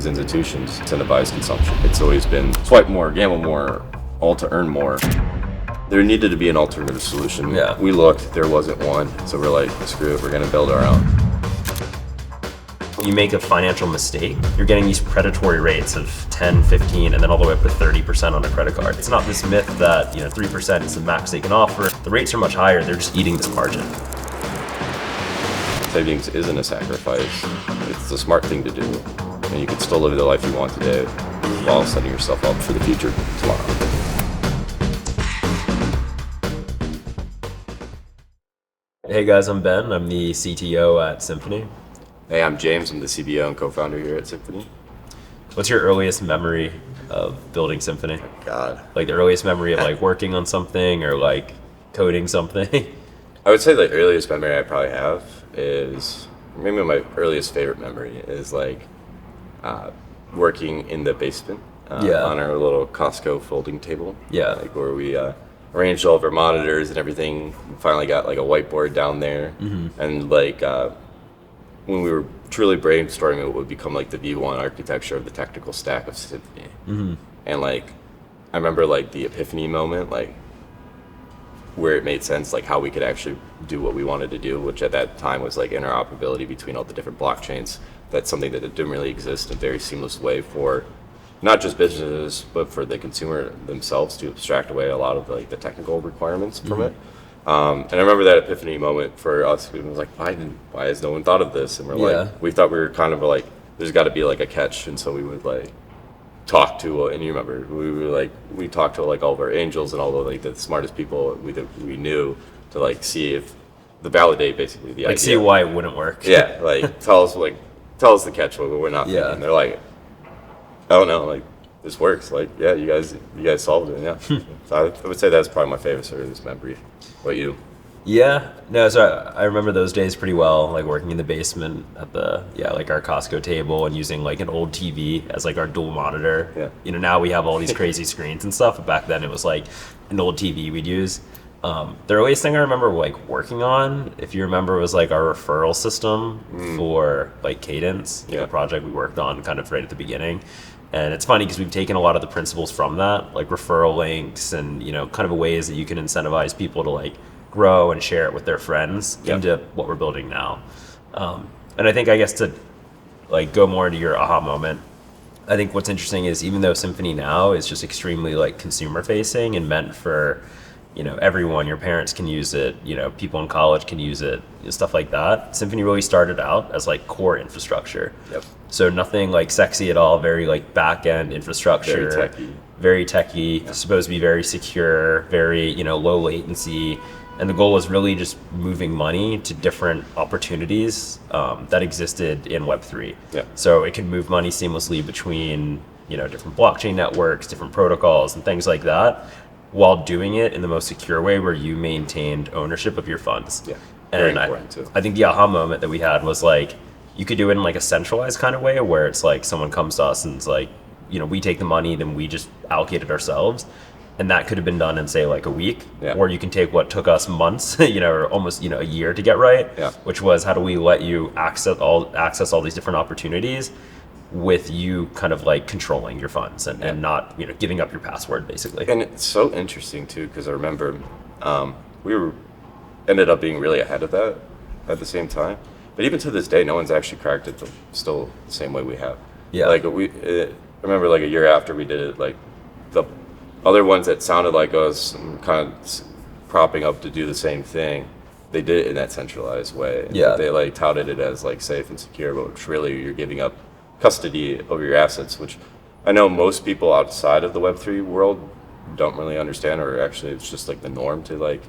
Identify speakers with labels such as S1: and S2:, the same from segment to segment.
S1: these institutions incentivize consumption. It's always been swipe more, gamble more, all to earn more. There needed to be an alternative solution.
S2: Yeah.
S1: We looked, there wasn't one, so we're like, screw it, we're gonna build our own.
S2: You make a financial mistake, you're getting these predatory rates of 10, 15, and then all the way up to 30% on a credit card. It's not this myth that 3% is the max they can offer. The rates are much higher, they're just eating this margin.
S1: Savings isn't a sacrifice. It's the smart thing to do. And you can still live the life you want today while setting yourself up for the future tomorrow.
S2: Hey guys, I'm Ben. I'm the CTO at Symphony.
S1: Hey, I'm James. I'm the CBO and co-founder here at Symphony.
S2: What's your earliest memory of building Symphony?
S1: God.
S2: Like the earliest memory of like working on something or like coding something?
S1: I would say the earliest memory I probably have is, maybe my earliest favorite memory is like working in the basement on our little Costco folding table.
S2: Yeah.
S1: Like where we arranged all of our monitors and everything. We finally got like a whiteboard down there. Mm-hmm. And like when we were truly brainstorming what would become like the V1 architecture of the technical stack of Symphony. Mm-hmm. And like I remember like the epiphany moment, like where it made sense, like how we could actually do what we wanted to do, which at that time was like interoperability between all the different blockchains. That's something that didn't really exist in a very seamless way for not just businesses, but for the consumer themselves to abstract away a lot of like the technical requirements from it. And I remember that epiphany moment for us. It was like, why has no one thought of this? And we're like, we thought we were kind of like, there's got to be like a catch, and so we would like talk to, and you remember we talked to like all of our angels and all of like the smartest people we knew to like see if validate basically the idea.
S2: See why it wouldn't work.
S1: Yeah, like tell us the catch what we're not thinking. They're like, oh no, like this works. Like yeah, you guys solved it. Yeah, so I would say that's probably my favorite earliest memory. What you?
S2: Yeah, no, so I remember those days pretty well, like working in the basement at like our Costco table and using like an old TV as like our dual monitor. Yeah. Now we have all these crazy screens and stuff, but back then it was like an old TV we'd use. The earliest thing I remember like working on, if you remember, was like our referral system for like Cadence, a project we worked on kind of right at the beginning. And it's funny because we've taken a lot of the principles from that, like referral links and, kind of ways that you can incentivize people to like grow and share it with their friends into what we're building now. And I think, I guess, to like go more into your aha moment, I think what's interesting is even though Symphony now is just extremely like consumer facing and meant for, everyone, your parents can use it, people in college can use it, stuff like that. Symphony really started out as like core infrastructure. Yep. So nothing like sexy at all, very like back end infrastructure. Very techy, supposed to be very secure, very, low latency. And the goal was really just moving money to different opportunities that existed in Web3. Yeah. So it can move money seamlessly between, different blockchain networks, different protocols and things like that, while doing it in the most secure way where you maintained ownership of your funds. Yeah. And I think the aha moment that we had was like, you could do it in like a centralized kind of way where it's like someone comes to us and it's like, we take the money, then we just allocate it ourselves. And that could have been done in say like a week, or you can take what took us months, or almost, a year to get right, which was how do we let you access all these different opportunities with you kind of like controlling your funds and not, giving up your password basically.
S1: And it's so interesting too, because I remember we ended up being really ahead of that at the same time. But even to this day, no one's actually cracked it still the same way we have. Yeah. Like I remember like a year after we did it, like the other ones that sounded like us kind of propping up to do the same thing, they did it in that centralized way. Yeah. They like touted it as like safe and secure, but which really you're giving up custody over your assets, which I know most people outside of the Web3 world don't really understand, or actually it's just like the norm to like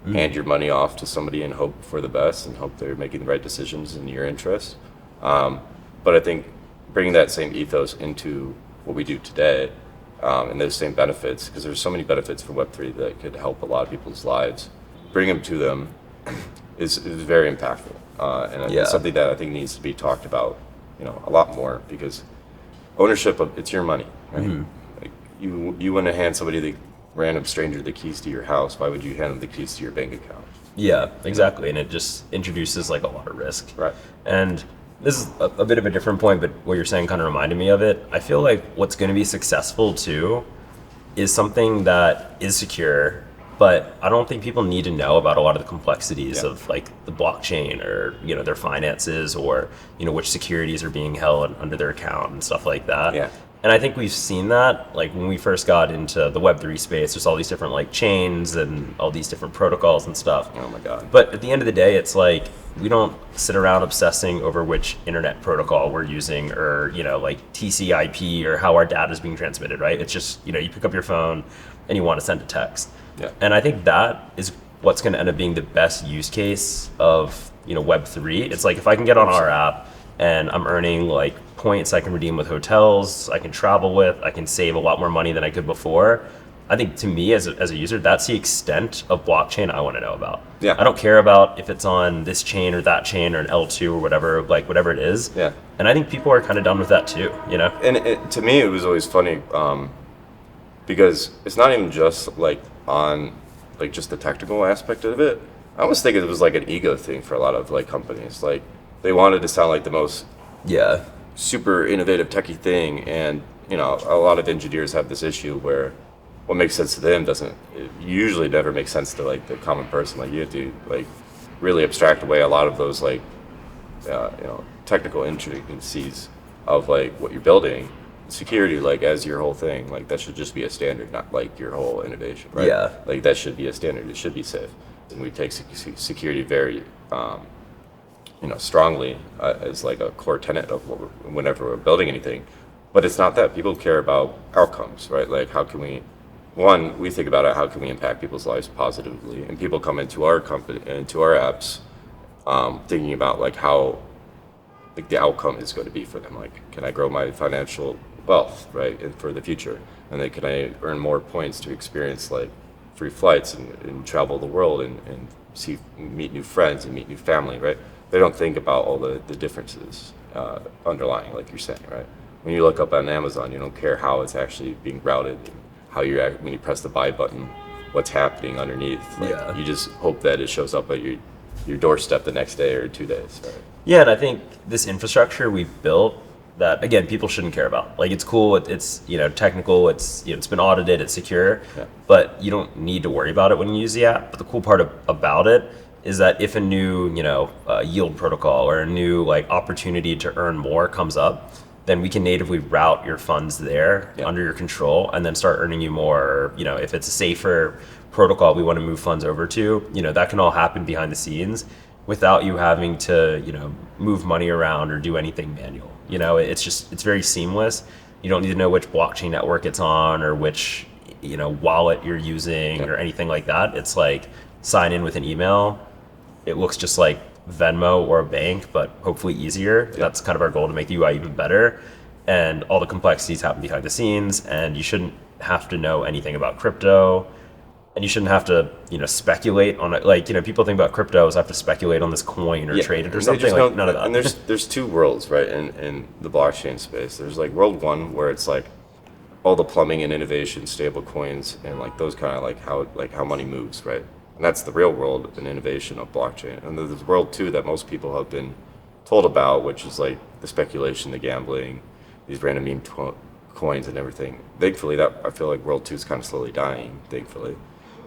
S1: hand your money off to somebody and hope for the best and hope they're making the right decisions in your interest. But I think bringing that same ethos into what we do today, and those same benefits, because there's so many benefits for Web3 that could help a lot of people's lives, bring them to them is very impactful. And it's something that I think needs to be talked about, a lot more, because ownership of it's your money, right? Mm-hmm. Like you wouldn't hand somebody, the random stranger, the keys to your house. Why would you hand them the keys to your bank account?
S2: Yeah, exactly. And it just introduces like a lot of risk.
S1: Right.
S2: And this is a bit of a different point, but what you're saying kind of reminded me of it. I feel like what's going to be successful too is something that is secure, but I don't think people need to know about a lot of the complexities of like the blockchain or, you know, their finances or, you know, which securities are being held under their account and stuff like that.
S1: Yeah.
S2: And I think we've seen that, like when we first got into the Web3 space, there's all these different like chains and all these different protocols and stuff.
S1: Oh my God.
S2: But at the end of the day, it's like, we don't sit around obsessing over which internet protocol we're using or, you know, like TCP or how our data is being transmitted, right? It's just, you know, you pick up your phone and you want to send a text.
S1: Yeah.
S2: And I think that is what's going to end up being the best use case of, you know, Web3. It's like if I can get on our app and I'm earning like points I can redeem with hotels, I can travel with, I can save a lot more money than I could before. I think to me as a user, that's the extent of blockchain I want to know about.
S1: Yeah.
S2: I don't care about if it's on this chain or that chain or an L2 or whatever, like whatever it is.
S1: Yeah.
S2: And I think people are kind of done with that too, you know?
S1: And to me, it was always funny because it's not even just like on like just the technical aspect of it. I always think it was like an ego thing for a lot of like companies. Like they wanted to sound like the most super innovative techie thing, and you know a lot of engineers have this issue where what makes sense to them doesn't usually never make sense to like the common person. Like you have to like really abstract away a lot of those like you know technical intricacies of like what you're building. Security, like as your whole thing, like that should just be a standard, not like your whole innovation, right?
S2: Yeah.
S1: Like that should be a standard. It should be safe, and we take security very, you know, strongly as like a core tenet of what whenever we're building anything. But it's not that. People care about outcomes, right? Like how can we, one, we think about it, how can we impact people's lives positively, and people come into our company, into our apps, thinking about like how, like the outcome is going to be for them. Like, can I grow my financial wealth, right, and for the future, and then can I earn more points to experience like free flights and travel the world and meet new friends and meet new family, right? They don't think about all the differences underlying, like you're saying, right? When you look up on Amazon, you don't care how it's actually being routed, how you're when you press the buy button, what's happening underneath. Like, you just hope that it shows up at your doorstep the next day or 2 days, right?
S2: Yeah, and I think this infrastructure we've built that, again, people shouldn't care about. Like, it's cool, it's you know, technical, it's, you know, it's been audited, it's secure, but you don't need to worry about it when you use the app. But the cool part about it is that if a new, you know, yield protocol or a new like opportunity to earn more comes up, then we can natively route your funds there under your control and then start earning you more. Or, you know, if it's a safer protocol we want to move funds over to, you know, that can all happen behind the scenes without you having to, you know, move money around or do anything manual. You know, it's just, it's very seamless. You don't need to know which blockchain network it's on or which, you know, wallet you're using or anything like that. It's like sign in with an email. It looks just like Venmo or a bank, but hopefully easier. That's kind of our goal, to make the UI even better. And all the complexities happen behind the scenes, and you shouldn't have to know anything about crypto. And you shouldn't have to, you know, speculate on it. Like, you know, people think about crypto as I have to speculate on this coin or trade it or something. Like, none of that.
S1: And there's two worlds, right, in the blockchain space. There's like world one, where it's like all the plumbing and innovation, stable coins, and like those kind of like how money moves, right? And that's the real world and innovation of blockchain. And there's world two that most people have been told about, which is like the speculation, the gambling, these random meme coins and everything. Thankfully, that I feel like world two is kind of slowly dying, thankfully.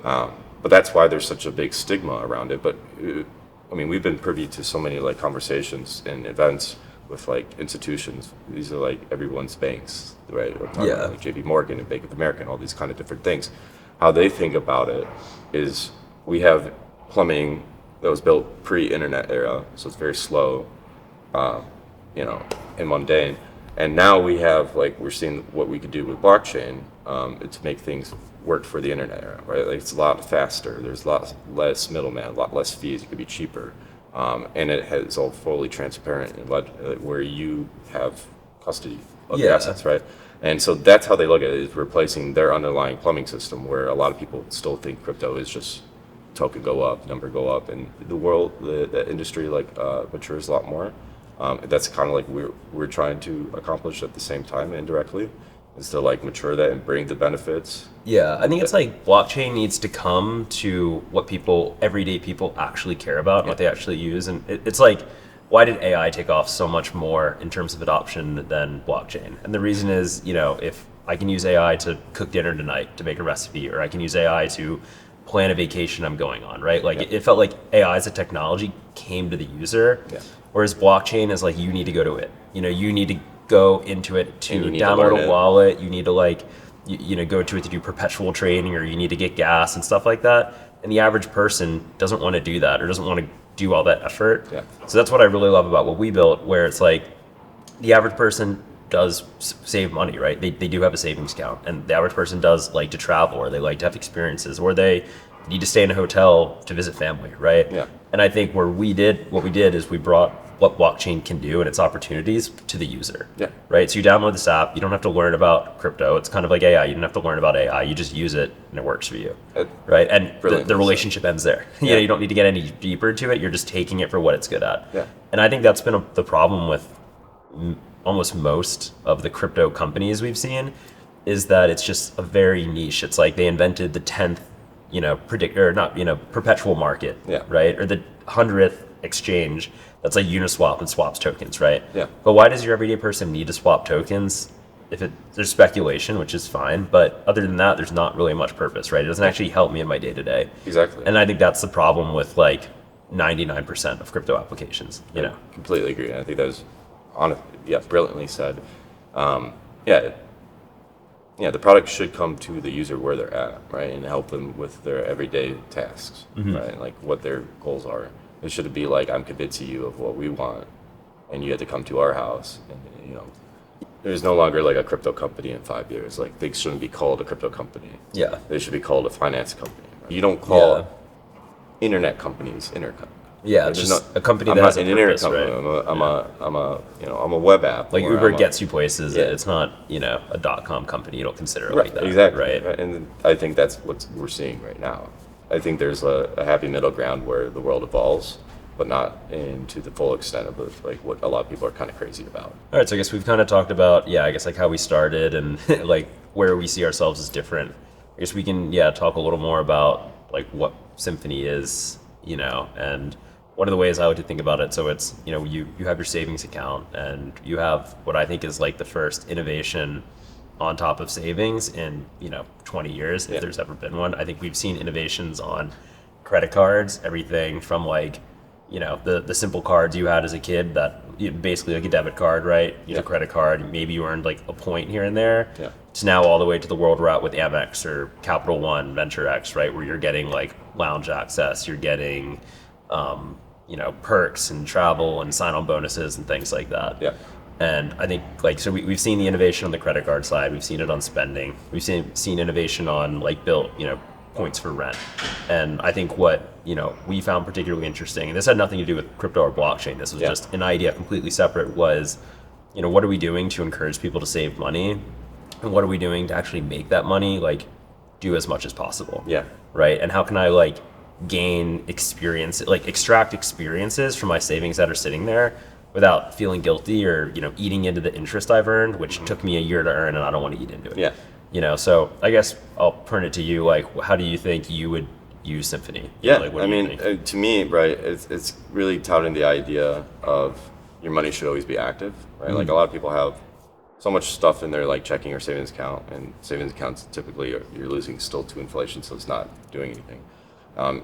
S1: But that's why there's such a big stigma around it. But I mean, we've been privy to so many like conversations and events with like institutions. These are like everyone's banks, right? I'm talking about like JP Morgan and Bank of America and all these kind of different things. How they think about it is, we have plumbing that was built pre-internet era, so it's very slow, you know, and mundane. And now we have, like, we're seeing what we could do with blockchain to make things work for the internet era, right? Like, it's a lot faster. There's a lot less middleman, a lot less fees. It could be cheaper, and it's all fully transparent, and where you have custody of the assets, right? And so that's how they look at it, is replacing their underlying plumbing system, where a lot of people still think crypto is just token go up, number go up, and the world, the industry like matures a lot more. That's kind of like we're trying to accomplish at the same time indirectly, is to like mature that and bring the benefits.
S2: Yeah, I think it's like blockchain needs to come to what everyday people actually care about, and what they actually use. And it's like, why did AI take off so much more in terms of adoption than blockchain? And the reason is, if I can use AI to cook dinner tonight to make a recipe, or I can use AI to plan a vacation I'm going on, right? Like it felt like AI as a technology came to the user, whereas blockchain is like you need to go to it. You need to go into it to download a wallet. You need to go to it to do perpetual trading, or you need to get gas and stuff like that. And the average person doesn't want to do that, or doesn't want to do all that effort. So that's what I really love about what we built, where it's like the average person does save money, right? They do have a savings account, and the average person does like to travel, or they like to have experiences, or they need to stay in a hotel to visit family, right? And I think what we did is we brought what blockchain can do and its opportunities to the user, right? So you download this app, you don't have to learn about crypto. It's kind of like AI. You don't have to learn about AI. You just use it and it works for you, right? And the relationship ends there. You don't need to get any deeper into it. You're just taking it for what it's good at. And I think that's been the problem with almost most of the crypto companies we've seen, is that it's just a very niche. It's like they invented the 10th, perpetual market, right? Or the 100th exchange that's like Uniswap and swaps tokens, right? But why does your everyday person need to swap tokens? There's speculation, which is fine, but other than that, there's not really much purpose, right? It doesn't actually help me in my day-to-day.
S1: Exactly.
S2: And I think that's the problem with like 99% of crypto applications,
S1: Completely agree. I think that was brilliantly said. The product should come to the user where they're at, right, and help them with their everyday tasks, right, like what their goals are. It shouldn't be like, I'm convincing you of what we want, and you have to come to our house. And there's no longer like a crypto company in 5 years. Like they shouldn't be called a crypto company. They should be called a finance company. Right? You don't call internet companies internet.
S2: Just a company that has a purpose, right?
S1: I'm a web app.
S2: Like Uber gets you places. It's not, a .com company. You don't consider it like that.
S1: Exactly.
S2: Right.
S1: And I think that's what we're seeing right now. I think there's a happy middle ground where the world evolves, but not into the full extent of what a lot of people are kind of crazy about.
S2: All right. So I guess we've kind of talked about, like how we started and like where we see ourselves as different. I guess we can, talk a little more about like what Symphony is, and one of the ways I like to think about it, so it's, you have your savings account, and you have what I think is like the first innovation on top of savings in, 20 years, if there's ever been one. I think we've seen innovations on credit cards, everything from like, the simple cards you had as a kid that basically like a debit card, right? You have a credit card, maybe you earned like a point here and there. To now all the way to the world we're at with Amex or Capital One, Venture X, right? Where you're getting like lounge access, you're getting, perks and travel and sign-on bonuses and things like that. And I think we've seen the innovation on the credit card side. We've seen it on spending. We've seen innovation on like points for rent. And I think what, we found particularly interesting, and this had nothing to do with crypto or blockchain. This was just an idea completely separate, was, what are we doing to encourage people to save money? And what are we doing to actually make that money like do as much as possible? Right. And how can I like gain experience, like extract experiences from my savings that are sitting there without feeling guilty or, eating into the interest I've earned, which took me a year to earn and I don't want to eat into it. So I guess I'll turn it to you. Like, how do you think you would use Symphony?
S1: To me, right, it's really touting the idea of your money should always be active, right? Like a lot of people have so much stuff in their like checking or savings account, and savings accounts typically you're losing still to inflation, so it's not doing anything.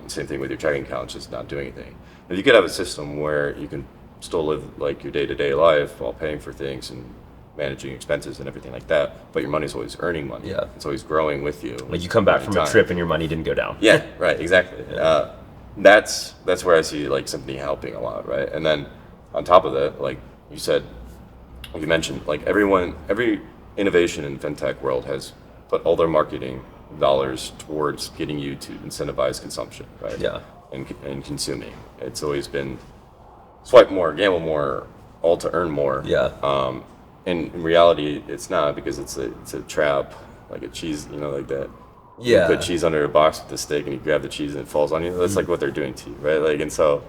S1: Same thing with your checking account, it's just not doing anything. If you could have a system where you can still live like your day-to-day life while paying for things and managing expenses and everything like that, but your money's always earning money. It's always growing with you.
S2: Like you come back from a trip and your money didn't go down.
S1: Right, exactly. That's where I see like Symphony helping a lot, right? And then on top of that, like you mentioned, like every innovation in fintech world has put all their marketing dollars towards getting you to incentivize consumption, right? And consuming. It's always been swipe more, gamble more, all to earn more. And in reality, it's not, because it's a trap, like a cheese, like that. You put cheese under a box with a stick and you grab the cheese and it falls on you. That's like what they're doing to you, right? Like, and so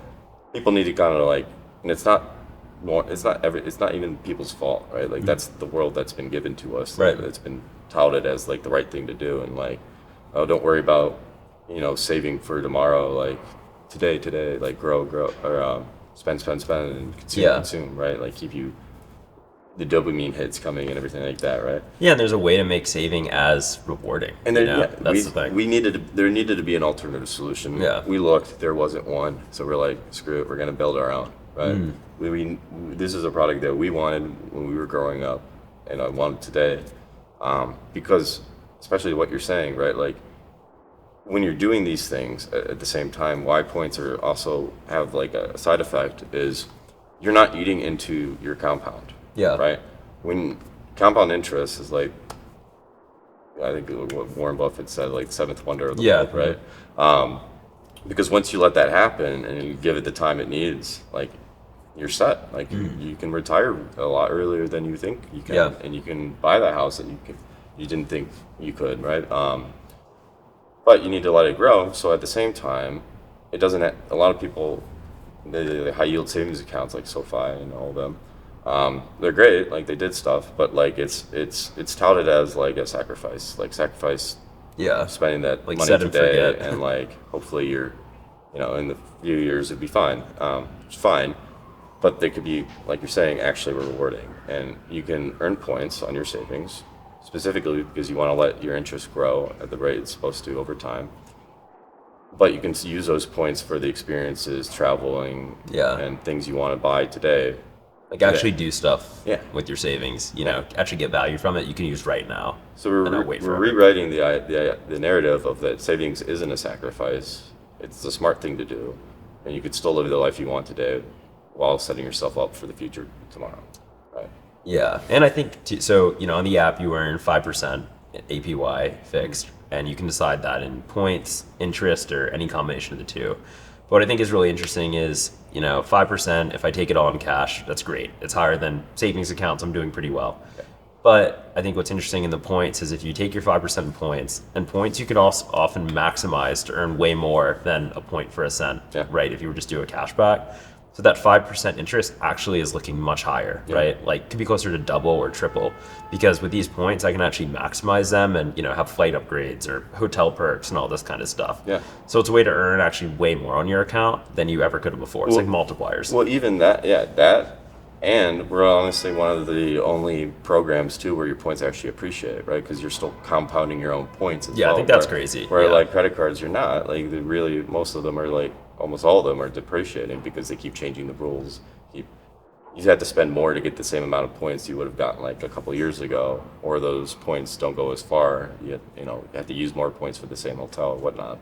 S1: people need to kind of like, and it's not even people's fault, right? Like that's the world that's been given to us.
S2: Right.
S1: It's been touted as like the right thing to do, and like, oh, don't worry about, saving for tomorrow. Like today, like grow, or spend, and consume, right? Like keep you the dopamine hits coming and everything like that, right?
S2: Yeah, and there's a way to make saving as rewarding.
S1: And
S2: then,
S1: that's the thing. There needed to be an alternative solution.
S2: Yeah.
S1: We looked, there wasn't one, so we're like, screw it, we're gonna build our own, right? This is a product that we wanted when we were growing up, and I want it today, because especially what you're saying, right? Like when you're doing these things at the same time, why points are also have like a side effect is you're not eating into your compound.
S2: Yeah.
S1: Right. When compound interest is like, I think what Warren Buffett said, like seventh wonder of the world, right? Because once you let that happen and you give it the time it needs, like you're set. Like you can retire a lot earlier than you think you can, and you can buy that house that you didn't think you could, right? But you need to let it grow. So at the same time, it doesn't. A lot of people, the high yield savings accounts like SoFi and all of them. They're great, like they did stuff, but like it's touted as like a sacrifice, spending that
S2: like
S1: money today, and like hopefully you're, in the few years it'd be fine. It's fine, but they could be, like you're saying, actually rewarding, and you can earn points on your savings, specifically because you want to let your interest grow at the rate it's supposed to over time. But you can use those points for the experiences, traveling, and things you want to buy today.
S2: Like actually do stuff with your savings, actually get value from it. You can use right now.
S1: So we're rewriting the narrative of that savings isn't a sacrifice. It's the smart thing to do, and you could still live the life you want today while setting yourself up for the future tomorrow, right?
S2: Yeah, and I think so. On the app you earn 5% APY fixed, and you can decide that in points, interest, or any combination of the two. But what I think is really interesting is, 5%, if I take it all in cash, that's great. It's higher than savings accounts. I'm doing pretty well. Okay. But I think what's interesting in the points is if you take your 5% in points, and points you can also often maximize to earn way more than a point for a cent, right? If you were just do a cash back. So that 5% interest actually is looking much higher, right? Like could be closer to double or triple, because with these points I can actually maximize them and have flight upgrades or hotel perks and all this kind of stuff. Yeah. So it's a way to earn actually way more on your account than you ever could have before. It's like multipliers.
S1: Well, even that, and we're honestly one of the only programs too where your points actually appreciate, right? Because you're still compounding your own points as well.
S2: Yeah, I think that's crazy.
S1: Where like credit cards, you're not. Like most of them are like. Almost all of them are depreciating because they keep changing the rules. You had to spend more to get the same amount of points you would have gotten like a couple of years ago, or those points don't go as far. You have to use more points for the same hotel or whatnot.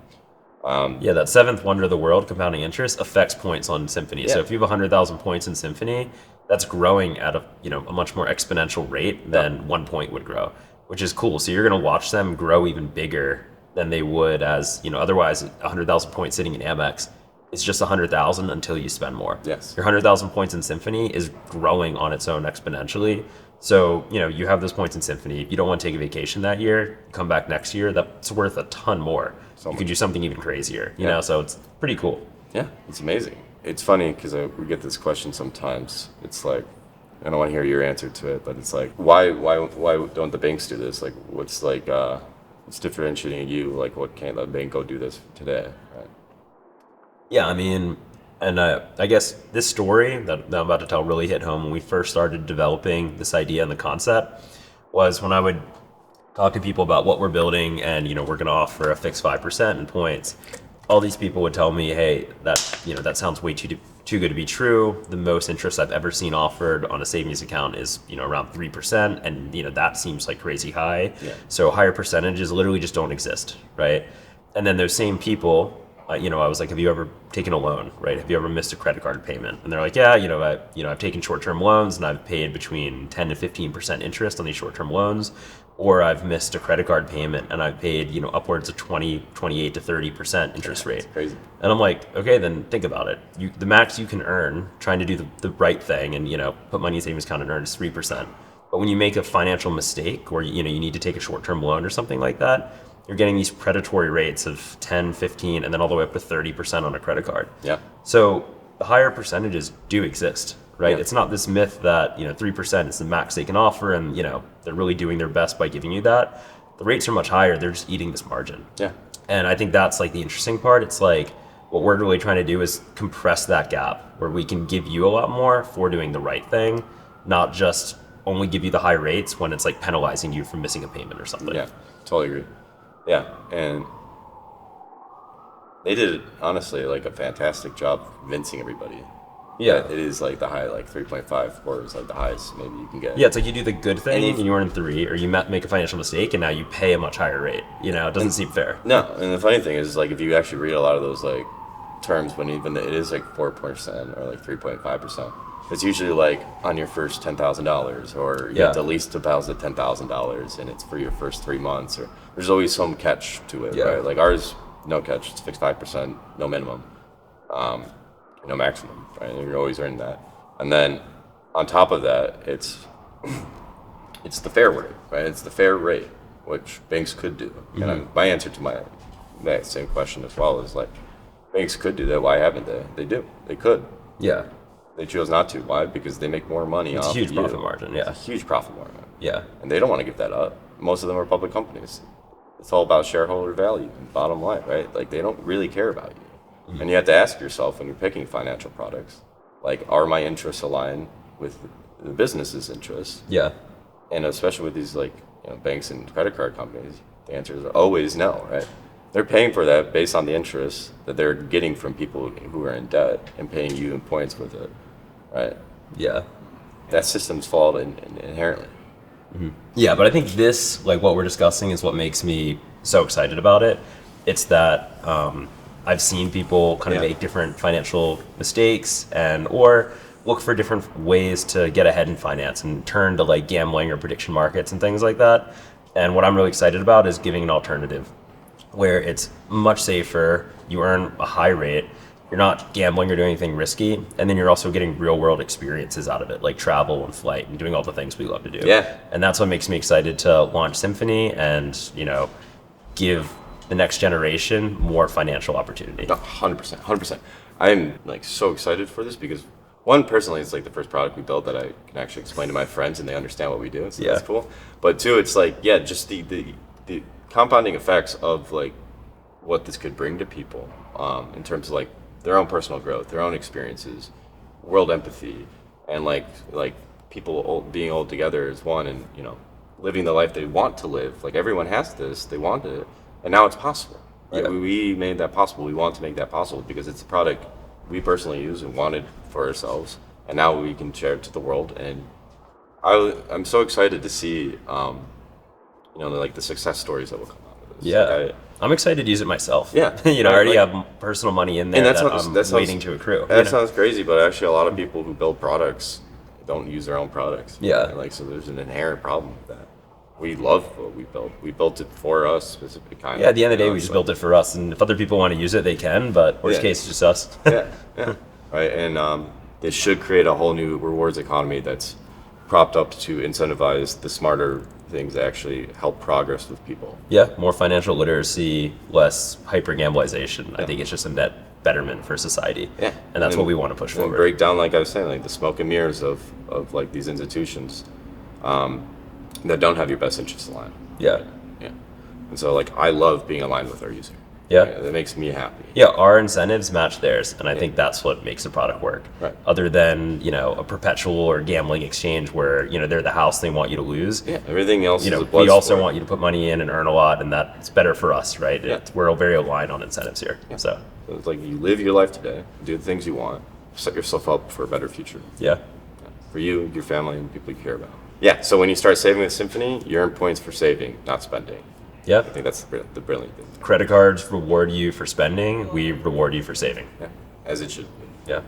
S2: That seventh wonder of the world, compounding interest, affects points on Symphony. So if you have 100,000 points in Symphony, that's growing at a much more exponential rate than 1 point would grow, which is cool. So you're going to watch them grow even bigger than they would as otherwise 100,000 points sitting in Amex. It's just 100,000 until you spend more.
S1: Yes.
S2: Your 100,000 points in Symphony is growing on its own exponentially. So, you have those points in Symphony. If you don't want to take a vacation that year, come back next year, that's worth a ton more. You could do something even crazier, so it's pretty cool.
S1: Yeah, it's amazing. It's funny because we get this question sometimes. It's like, I don't want to hear your answer to it, but it's like, why don't the banks do this? Like, what's differentiating you? Like, what can't the bank go do this today, right?
S2: Yeah, I mean, and I guess this story that I'm about to tell really hit home when we first started developing this idea and the concept was when I would talk to people about what we're building and, we're going to offer a fixed 5% in points. All these people would tell me, hey, that sounds way too good to be true. The most interest I've ever seen offered on a savings account is, around 3%. And, that seems like crazy high. Yeah. So higher percentages literally just don't exist, right? And then those same people, I was like, have you ever taken a loan, right? Have you ever missed a credit card payment? And they're like, yeah, I've taken short-term loans and I've paid between 10 to 15% interest on these short-term loans, or I've missed a credit card payment and I've paid, upwards of 28 to 30% interest rate.
S1: That's crazy.
S2: And I'm like, okay, then think about it. The max you can earn trying to do the right thing and, put money in savings account and earn is 3%. But when you make a financial mistake or, you need to take a short-term loan or something like that, you're getting these predatory rates of 10, 15, and then all the way up to 30% on a credit card.
S1: Yeah.
S2: So the higher percentages do exist, right?
S1: Yeah.
S2: It's not this myth that, 3% is the max they can offer and, they're really doing their best by giving you that. The rates are much higher. They're just eating this margin.
S1: Yeah.
S2: And I think that's like the interesting part. It's like, what we're really trying to do is compress that gap where we can give you a lot more for doing the right thing, not just only give you the high rates when it's like penalizing you for missing a payment or something.
S1: Yeah, totally agree. Yeah, and they did honestly like a fantastic job convincing everybody.
S2: Yeah,
S1: it is like the high, like 3.5, or is like the highest maybe you can get.
S2: Yeah, it's like you do the good thing and you earn 3, or you make a financial mistake and now you pay a much higher rate. You know, it doesn't seem fair.
S1: No, and the funny thing is like if you actually read a lot of those like terms, when even it is like 4% or like 3.5%, it's usually like on your first $10,000, or you have to lease deposit $10,000 and it's for your first 3 months, or there's always some catch to it, right? Like ours, no catch, it's fixed 5%, no minimum. No maximum, right? You're always earning that. And then on top of that, it's the fair rate, right? It's the fair rate, which banks could do. Mm-hmm. And my answer to that same question as well is like, banks could do that. Why haven't they? They do. They could.
S2: Yeah.
S1: They chose not to. Why? Because they make more money off of you.
S2: It's a huge profit margin, yeah.
S1: It's a huge profit margin.
S2: Yeah.
S1: And they don't want to give that up. Most of them are public companies. It's all about shareholder value and bottom line, right? Like they don't really care about you. And you have to ask yourself when you're picking financial products, like, are my interests aligned with the business's interests?
S2: Yeah.
S1: And especially with these like banks and credit card companies, the answer is always no, right? They're paying for that based on the interest that they're getting from people who are in debt and paying you in points with it, right?
S2: Yeah.
S1: That system's flawed inherently.
S2: Mm-hmm. Yeah, but I think this, like what we're discussing, is what makes me so excited about it. It's that I've seen people kind of make different financial mistakes or look for different ways to get ahead in finance and turn to like gambling or prediction markets and things like that. And what I'm really excited about is giving an alternative where it's much safer, you earn a high rate, you're not gambling or doing anything risky, and then you're also getting real world experiences out of it, like travel and flight and doing all the things we love to do.
S1: Yeah.
S2: And that's what makes me excited to launch Symphony and, give the next generation more financial opportunity.
S1: 100%. I'm like so excited for this because one, personally, it's like the first product we built that I can actually explain to my friends and they understand what we do. So that's cool. But two, it's like, just the compounding effects of like what this could bring to people in terms of like their own personal growth, their own experiences, world empathy, and like people being old together as one, and living the life they want to live. Like everyone has this, they want it, and now it's possible. Right? Yeah. We made that possible. We want to make that possible because it's a product we personally use and wanted for ourselves, and now we can share it to the world. And I'm so excited to see, like the success stories that will come out of this.
S2: Yeah,
S1: like
S2: I'm excited to use it myself.
S1: Yeah,
S2: I already have personal money in there that I'm waiting to accrue.
S1: That sounds crazy, but actually a lot of people who build products don't use their own products.
S2: Yeah,
S1: so there's an inherent problem with that. We love what we built. We built it for us, specific kind.
S2: Yeah, at the end of the day, we just built it for us, and if other people want to use it, they can. But worst case, it's just us.
S1: yeah, right. And this should create a whole new rewards economy that's propped up to incentivize the smarter things that actually help progress with people.
S2: Yeah, more financial literacy, less hyper-gambleization. I think it's just a net betterment for society.
S1: Yeah,
S2: and that's what we want to push forward.
S1: Break down, like I was saying, like the smoke and mirrors of like these institutions that don't have your best interests aligned.
S2: Yeah.
S1: And so like I love being aligned with our user.
S2: Yeah.
S1: That makes me happy.
S2: Yeah, our incentives match theirs, and I think that's what makes the product work.
S1: Right.
S2: Other than, a perpetual or gambling exchange where, they're the house they want you to lose.
S1: Yeah, everything else is a blood
S2: we also
S1: sport.
S2: want you to put money in and earn a lot, and that's better for us, right?
S1: Yeah.
S2: We're very aligned on incentives here.
S1: Yeah.
S2: So
S1: it's like you live your life today, do the things you want, set yourself up for a better future.
S2: Yeah.
S1: For you, your family, and people you care about. Yeah, so when you start saving with Symphony, you earn points for saving, not spending.
S2: Yeah.
S1: I think that's the brilliant thing.
S2: Credit cards reward you for spending. We reward you for saving.
S1: Yeah, as it should be.
S2: Yeah.